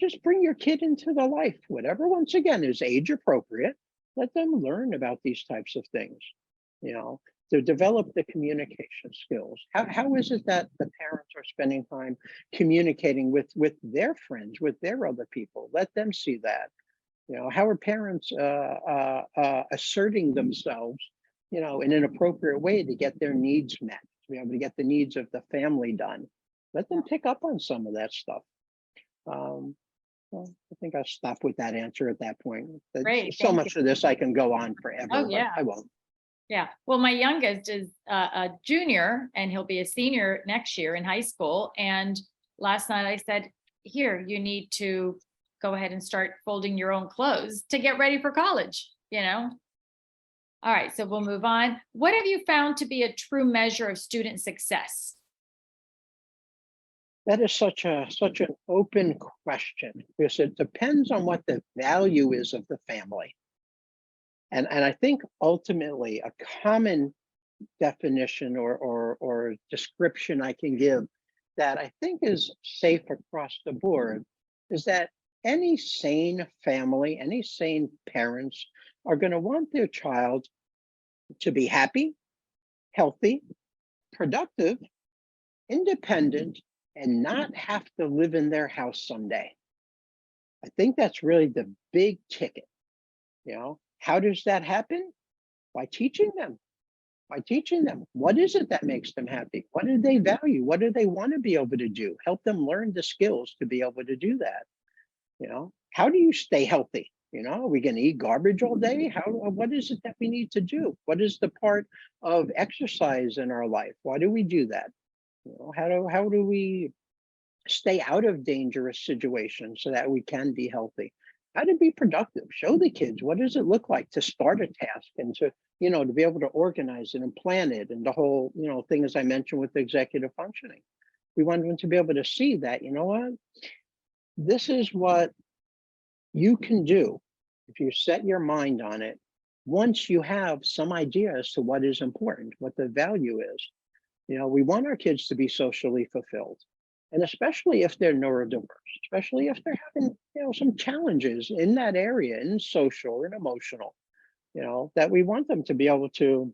Just bring your kid into the life, whatever, once again, is age appropriate. Let them learn about these types of things, you know, to develop the communication skills. How is it that the parents are spending time communicating with their friends, with their other people? Let them see that. How are parents asserting themselves, in an appropriate way to get their needs met, to be able to get the needs of the family done? Let them pick up on some of that stuff. Um, well, I think I'll stop with that answer at that point. Great. So Thank you. much of this I can go on Oh, forever, but yeah. I won't. Yeah. Well, my youngest is a junior and he'll be a senior next year in high school. And last night I said, here, you need to go ahead and start folding your own clothes to get ready for college. All right. So we'll move on. What have you found to be a true measure of student success? That is such an open question because it depends on what the value is of the family. And I think ultimately a common definition or description I can give that I think is safe across the board is that any sane family, any sane parents are going to want their child to be happy, healthy, productive, independent, and not have to live in their house someday. I think that's really the big ticket. How does that happen? By teaching them. By teaching them what is it that makes them happy? What do they value? What do they want to be able to do? Help them learn the skills to be able to do that. How do you stay healthy? Are we going to eat garbage all day? What is it that we need to do? What is the part of exercise in our life? Why do we do that? How do we stay out of dangerous situations so that we can be healthy? How to be productive? Show the kids what does it look like to start a task and to be able to organize it and plan it, and the whole thing, as I mentioned, with executive functioning. We want them to be able to see that, what, this is what you can do if you set your mind on it. Once you have some idea as to what is important, what the value is, we want our kids to be socially fulfilled. And especially if they're neurodiverse, especially if they're having, some challenges in that area, in social and emotional, that we want them to be able to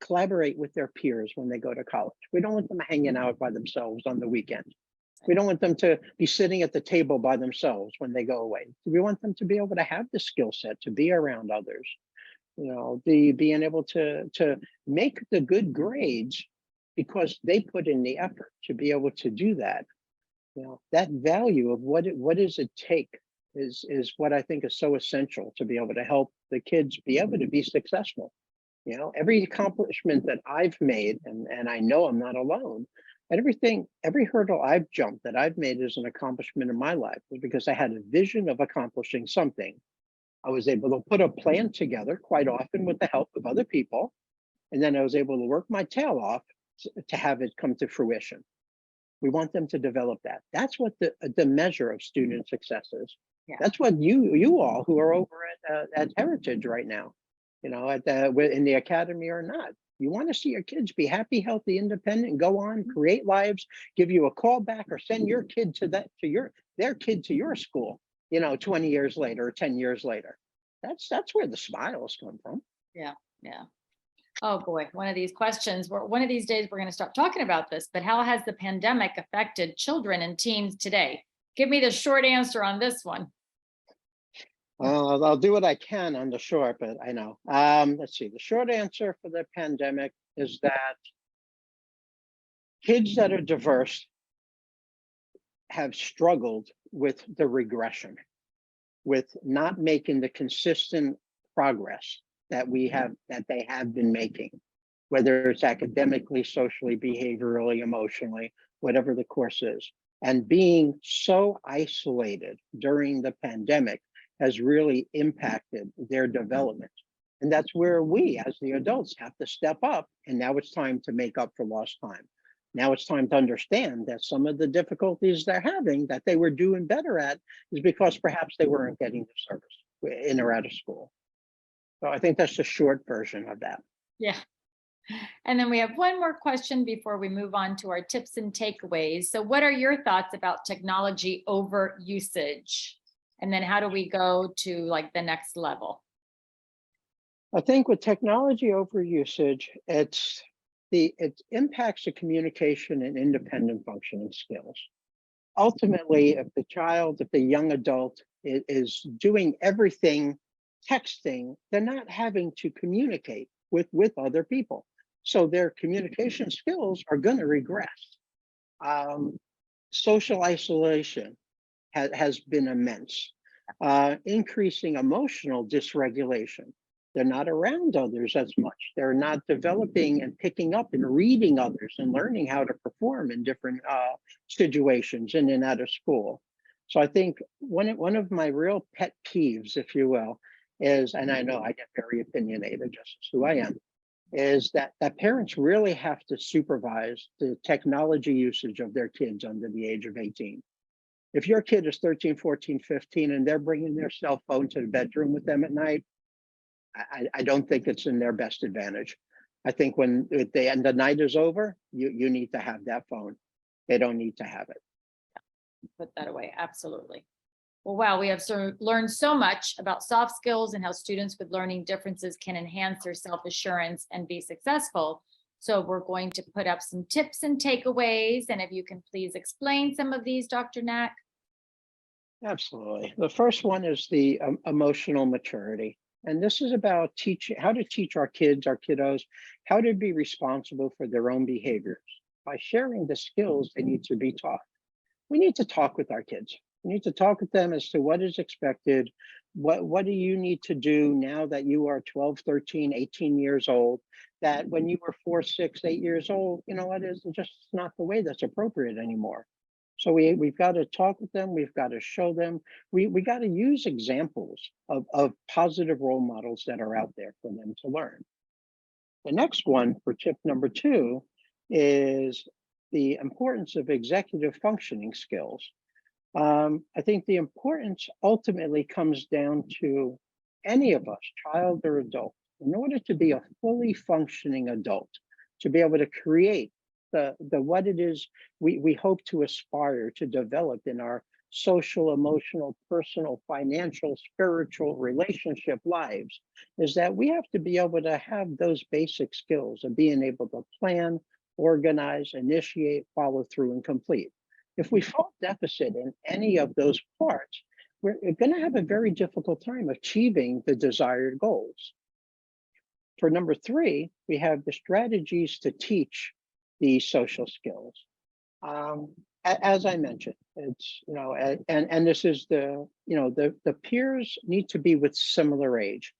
collaborate with their peers when they go to college. We don't want them hanging out by themselves on the weekend. We don't want them to be sitting at the table by themselves when they go away. We want them to be able to have the skill set to be around others, the being able to make the good grades because they put in the effort to be able to do that. That value of what does it take is what I think is so essential to be able to help the kids be able to be successful. Every accomplishment that I've made, and I know I'm not alone, and every hurdle I've jumped that I've made as an accomplishment in my life was because I had a vision of accomplishing something. I was able to put a plan together, quite often with the help of other people, and then I was able to work my tail off to have it come to fruition. We want them to develop that. That's what the measure of student success is. Yeah. That's what you all who are over at Heritage right now, in the academy or not. You want to see your kids be happy, healthy, independent, go on, create lives, give you a call back, or send your kid their kid to your school, 20 years later or 10 years later. That's where the smiles come from. Yeah. Yeah. Oh boy, one of these questions, one of these days we're going to start talking about this, but how has the pandemic affected children and teens today? Give me the short answer on this one. I'll do what I can on the short, but I know. Let's see. The short answer for the pandemic is that kids that are diverse have struggled with the regression, with not making the consistent progress that they have been making, whether it's academically, socially, behaviorally, emotionally, whatever the course is. And being so isolated during the pandemic has really impacted their development. And that's where we, as the adults, have to step up. And now it's time to make up for lost time. Now it's time to understand that some of the difficulties they're having that they were doing better at is because perhaps they weren't getting the service in or out of school. So I think that's the short version of that. Yeah. And then we have one more question before we move on to our tips and takeaways. So what are your thoughts about technology over usage? And then how do we go to like the next level? I think with technology over usage, it impacts the communication and independent functioning skills. Ultimately, if the young adult is doing everything texting, they're not having to communicate with other people. So their communication skills are going to regress. Social isolation has been immense. Increasing emotional dysregulation. They're not around others as much. They're not developing and picking up and reading others and learning how to perform in different situations in and out of school. So I think one of my real pet peeves, if you will, is, and I know I get very opinionated, just as who I am, is that parents really have to supervise the technology usage of their kids under the age of 18. If your kid is 13, 14, 15, and they're bringing their cell phone to the bedroom with them at night, I don't think it's in their best advantage. I think when the night is over, you need to have that phone. They don't need to have it. Put that away. Absolutely. Well, wow, we have learned so much about soft skills and how students with learning differences can enhance their self-assurance and be successful. So we're going to put up some tips and takeaways. And if you can please explain some of these, Dr. Knack. Absolutely. The first one is the emotional maturity. And this is about teaching how to teach our kids, our kiddos, how to be responsible for their own behaviors by sharing the skills they need to be taught. We need to talk with our kids. We need to talk with them as to what is expected. What do you need to do now that you are 12, 13, 18 years old, that when you were 4, 6, 8 years old, you know what is just not the way that's appropriate anymore. So we've got to talk with them. We've got to show them. We got to use examples of positive role models that are out there for them to learn. The next one for tip number 2 is the importance of executive functioning skills. I think the importance ultimately comes down to any of us, child or adult, in order to be a fully functioning adult, to be able to create the what it is we hope to aspire to develop in our social, emotional, personal, financial, spiritual, relationship lives, is that we have to be able to have those basic skills of being able to plan, organize, initiate, follow through, and complete. If we fall deficit in any of those parts, we're going to have a very difficult time achieving the desired goals. For number 3, we have the strategies to teach these social skills. As I mentioned, it's, and this is the peers need to be with similar age.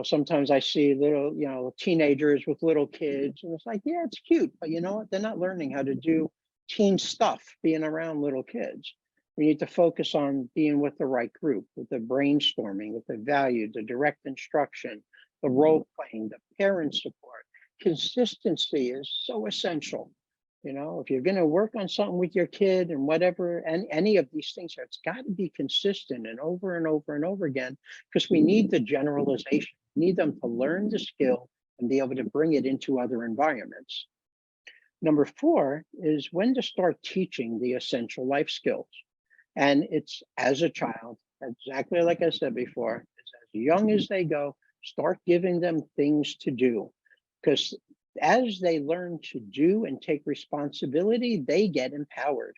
Sometimes I see little, teenagers with little kids, and it's like, yeah, it's cute, but you know what? They're not learning how to do teen stuff being around little kids. We need to focus on being with the right group, with the brainstorming, with the value, the direct instruction, the role playing, the parent support. Consistency is so essential. If you're going to work on something with your kid and whatever, and any of these things, it's got to be consistent and over and over and over again, because we need the generalization. We need them to learn the skill and be able to bring it into other environments. Number 4 is when to start teaching the essential life skills. And it's as a child, exactly like I said before, it's as young as they go, start giving them things to do. Because as they learn to do and take responsibility, they get empowered.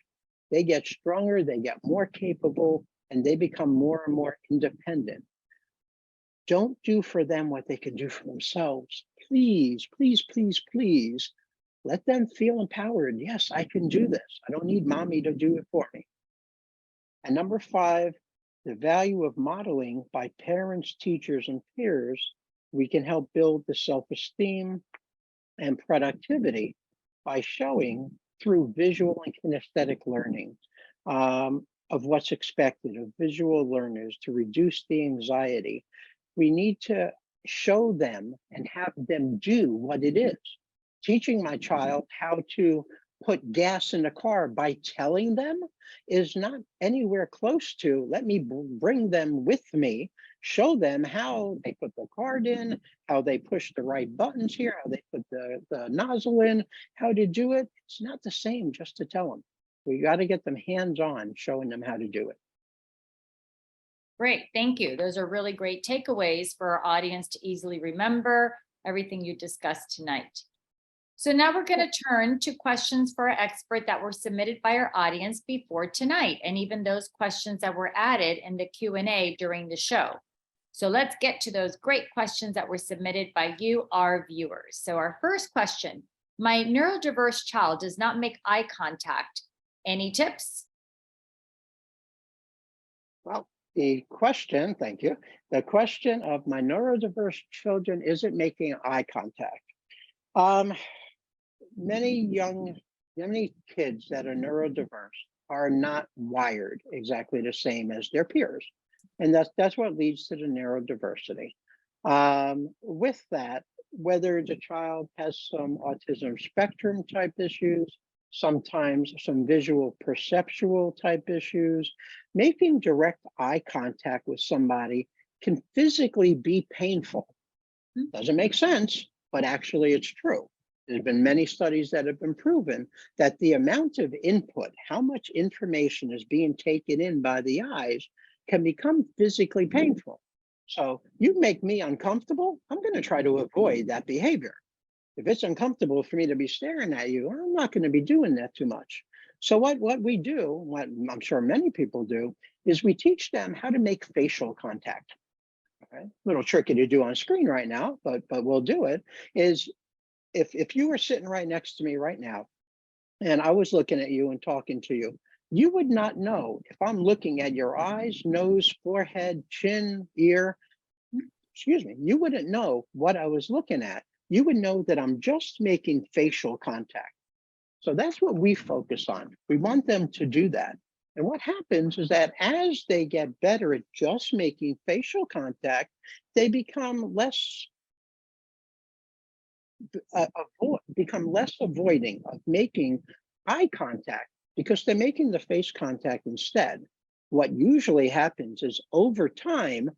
They get stronger, they get more capable, and they become more and more independent. Don't do for them what they can do for themselves. Please, please, please, please. Let them feel empowered. Yes, I can do this. I don't need mommy to do it for me. And number 5, the value of modeling by parents, teachers, and peers. We can help build the self-esteem and productivity by showing through visual and kinesthetic learning of what's expected of visual learners to reduce the anxiety. We need to show them and have them do what it is. Teaching my child how to put gas in the car by telling them is not anywhere close to, let me bring them with me, show them how they put the card in, how they push the right buttons here, how they put the nozzle in, how to do it. It's not the same just to tell them. We got to get them hands-on, showing them how to do it. Great, thank you. Those are really great takeaways for our audience to easily remember everything you discussed tonight. So now we're going to turn to questions for our expert that were submitted by our audience before tonight, and even those questions that were added in the Q&A during the show. So let's get to those great questions that were submitted by you, our viewers. So our first question, my neurodiverse child does not make eye contact. Any tips? Well, the question, thank you. The question of my neurodiverse children isn't making eye contact. Many kids that are neurodiverse are not wired exactly the same as their peers. And that's what leads to the neurodiversity. With that, whether the child has some autism spectrum type issues, sometimes some visual perceptual type issues, making direct eye contact with somebody can physically be painful. Doesn't make sense, but actually it's true. There's been many studies that have been proven that the amount of input, how much information is being taken in by the eyes, can become physically painful. So you make me uncomfortable, I'm going to try to avoid that behavior. If it's uncomfortable for me to be staring at you, I'm not going to be doing that too much. So what we do, what I'm sure many people do, is we teach them how to make facial contact. Okay? Little tricky to do on screen right now, but we'll do it. Is if you were sitting right next to me right now, and I was looking at you and talking to you, you would not know if I'm looking at your eyes, nose, forehead, chin, ear. Excuse me, you wouldn't know what I was looking at. You would know that I'm just making facial contact. So that's what we focus on. We want them to do that. And what happens is that as they get better at just making facial contact, they become less avoiding of making eye contact because they're making the face contact instead. What usually happens is over time,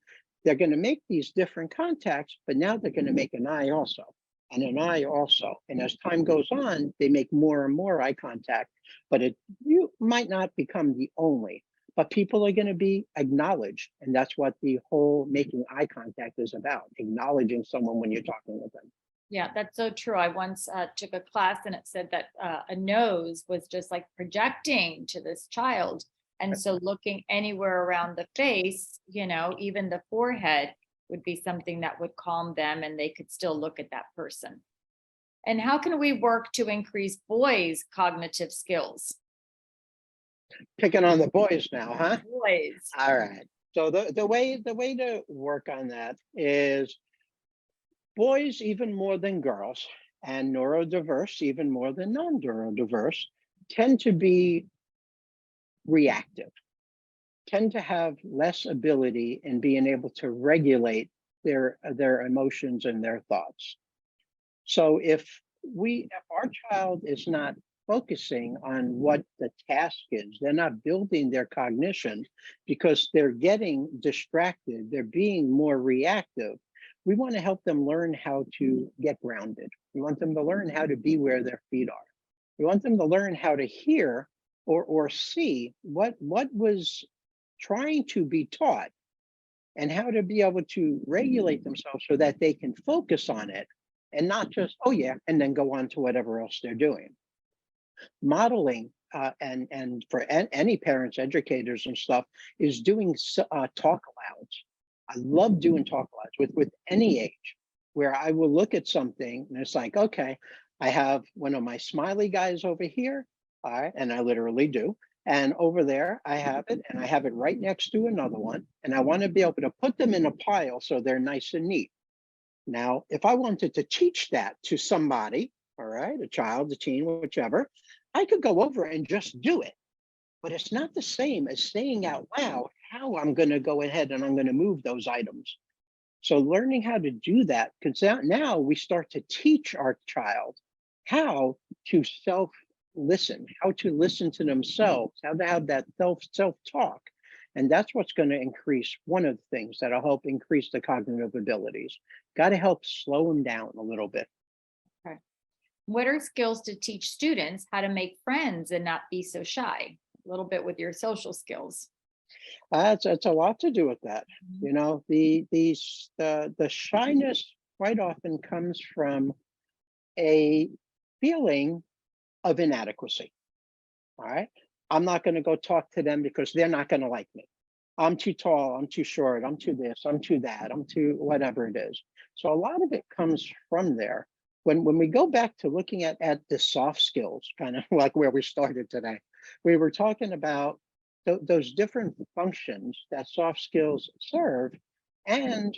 they're going to make these different contacts, but now they're going to make an eye also, and an eye also. And as time goes on, they make more and more eye contact, but you might not become the only, but people are going to be acknowledged. And that's what the whole making eye contact is about, acknowledging someone when you're talking with them. Yeah, that's so true. I once took a class and it said that a nose was just like projecting to this child. And so looking anywhere around the face, even the forehead would be something that would calm them and they could still look at that person. And how can we work to increase boys' cognitive skills? Picking on the boys now, huh? Boys. All right. So the way to work on that is boys even more than girls, and neurodiverse even more than non-neurodiverse, tend to be reactive, tend to have less ability in being able to regulate their emotions and their thoughts. So if our child is not focusing on what the task is, they're not building their cognition because they're getting distracted, they're being more reactive. We want to help them learn how to get grounded. We want them to learn how to be where their feet are. We want them to learn how to hear or see what was trying to be taught and how to be able to regulate themselves so that they can focus on it and not just, oh yeah, and then go on to whatever else they're doing. Modeling and for any parents, educators and stuff is doing talk alouds. I love doing talk alouds with any age, where I will look at something and it's like, okay, I have one of my smiley guys over here, all right, and I literally do. And over there, I have it, and I have it right next to another one. And I want to be able to put them in a pile so they're nice and neat. Now, if I wanted to teach that to somebody, all right, a child, a teen, whichever, I could go over and just do it. But it's not the same as saying out loud how I'm going to go ahead and I'm going to move those items. So learning how to do that, because now we start to teach our child how to listen, how to listen to themselves, how to have that self-talk. And that's what's going to increase, one of the things that'll help increase the cognitive abilities. Got to help slow them down a little bit. Okay. What are skills to teach students how to make friends and not be so shy? A little bit with your social skills. It's a lot to do with that. You know, the shyness quite often comes from a feeling of inadequacy. All right. I'm not going to go talk to them because they're not going to like me. I'm too tall, I'm too short, I'm too this, I'm too that, I'm too whatever it is. So a lot of it comes from there. When we go back to looking at the soft skills, kind of like where we started today, we were talking about those different functions that soft skills serve and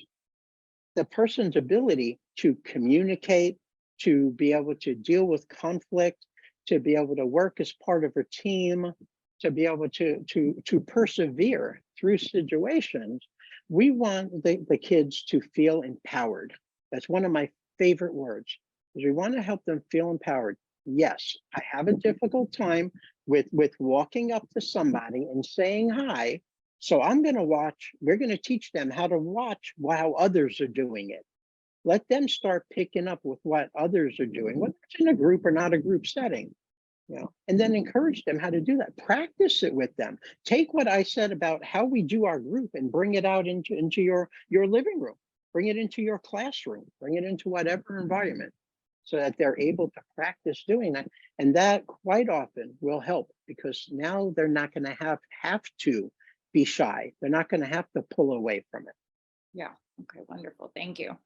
the person's ability to communicate, to be able to deal with conflict, to be able to work as part of a team, to be able to persevere through situations. We want the kids to feel empowered. That's one of my favorite words, is we want to help them feel empowered. Yes, I have a difficult time with walking up to somebody and saying hi. So we're going to teach them how to watch while others are doing it. Let them start picking up with what others are doing, whether it's in a group or not a group setting, and then encourage them how to do that. Practice it with them. Take what I said about how we do our group and bring it out into your living room, bring it into your classroom, bring it into whatever environment so that they're able to practice doing that. And that quite often will help because now they're not going to have to be shy. They're not going to have to pull away from it. Yeah. Okay, wonderful. Thank you.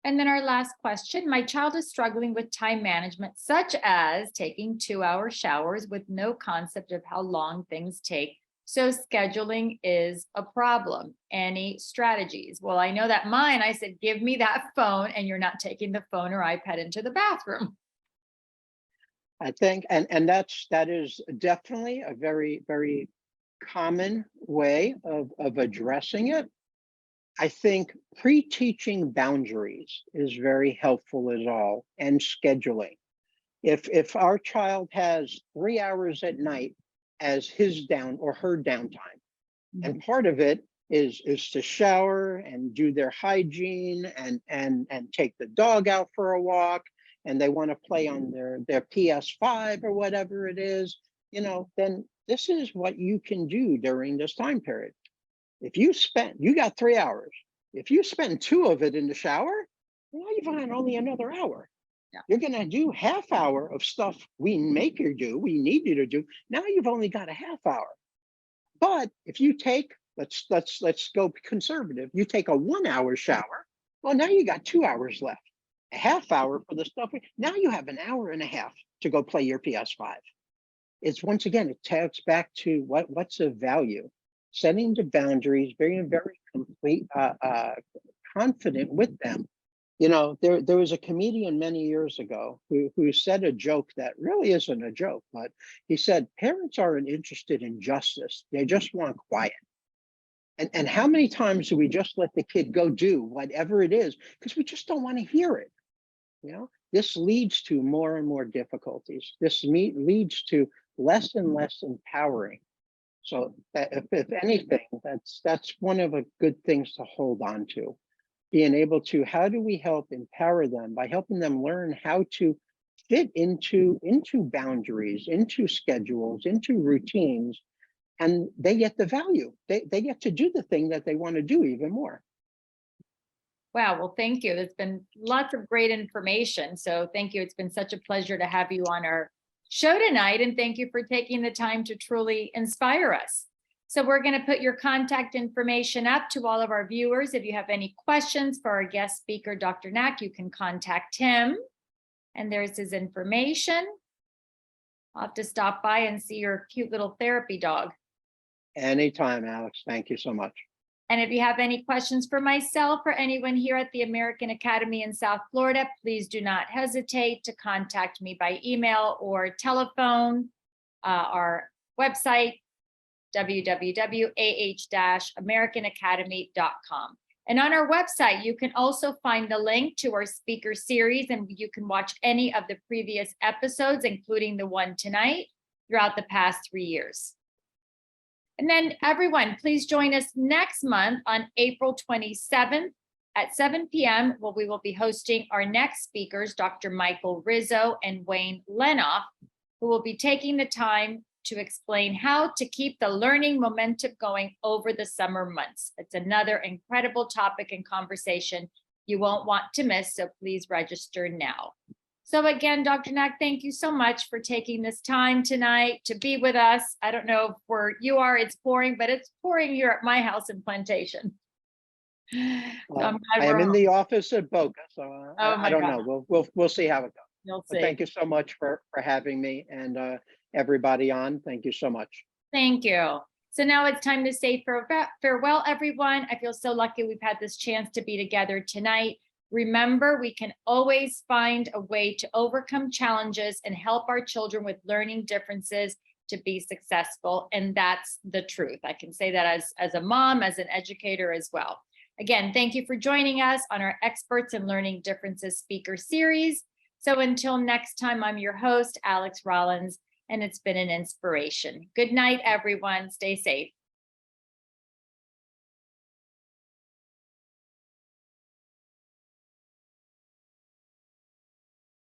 And then our last question, my child is struggling with time management, such as taking 2-hour showers with no concept of how long things take. So scheduling is a problem. Any strategies? Well, I know that mine, I said, give me that phone and you're not taking the phone or iPad into the bathroom. I think, and that is definitely a very, very common way of addressing it. I think pre-teaching boundaries is very helpful as all, and scheduling. If our child has 3 hours at night as his down or her downtime, and part of it is to shower and do their hygiene and take the dog out for a walk, and they want to play on their PS5 or whatever it is, then this is what you can do during this time period. If you got 3 hours. If you spend 2 of it in the shower, now you've got only another hour. Yeah. You're going to do half hour of stuff we make you do, we need you to do. Now you've only got a half hour. But if you take, let's go conservative. You take a 1 hour shower. Well, now you got 2 hours left. A half hour for the stuff. Now you have an hour and a half to go play your PS5. It's once again, it tags back to what's of value. Setting the boundaries, being very complete, confident with them. There was a comedian many years ago who said a joke that really isn't a joke, but he said, parents aren't interested in justice. They just want quiet. And how many times do we just let the kid go do whatever it is because we just don't want to hear it? This leads to more and more difficulties. This leads to less and less empowering. So if anything, that's one of the good things to hold on to. Being able to, how do we help empower them by helping them learn how to fit into boundaries, into schedules, into routines, and they get the value. They get to do the thing that they want to do even more. Wow. Well, thank you. There's been lots of great information. So thank you. It's been such a pleasure to have you on our show tonight. And thank you for taking the time to truly inspire us. So we're going to put your contact information up to all of our viewers. If you have any questions for our guest speaker, Dr. Nach, you can contact him. And there's his information. I'll have to stop by and see your cute little therapy dog. Anytime, Alex. Thank you so much. And if you have any questions for myself or anyone here at the American Academy in South Florida, please do not hesitate to contact me by email or telephone. Our website, www.ah-americanacademy.com. And on our website, you can also find the link to our speaker series, and you can watch any of the previous episodes, including the one tonight, throughout the past 3 years. And then everyone, please join us next month on April 27th at 7 p.m. where we will be hosting our next speakers, Dr. Michael Rizzo and Wayne Lenoff, who will be taking the time to explain how to keep the learning momentum going over the summer months. It's another incredible topic and conversation you won't want to miss, so please register now. So again, Dr. Nach, thank you so much for taking this time tonight to be with us. I don't know where you are, it's pouring, but it's pouring here at my house in Plantation. I am in the office at Boca, so I don't know. We'll see how it goes. You'll But see. thank you so much for having me, and everybody on. Thank you so much. Thank you. So now it's time to say farewell, everyone. I feel so lucky we've had this chance to be together tonight. Remember, we can always find a way to overcome challenges and help our children with learning differences to be successful. And that's the truth. I can say that as a mom, as an educator as well. Again, thank you for joining us on our Experts in Learning Differences speaker series. So until next time, I'm your host, Alex Rollins, and it's been an inspiration. Good night, everyone. Stay safe.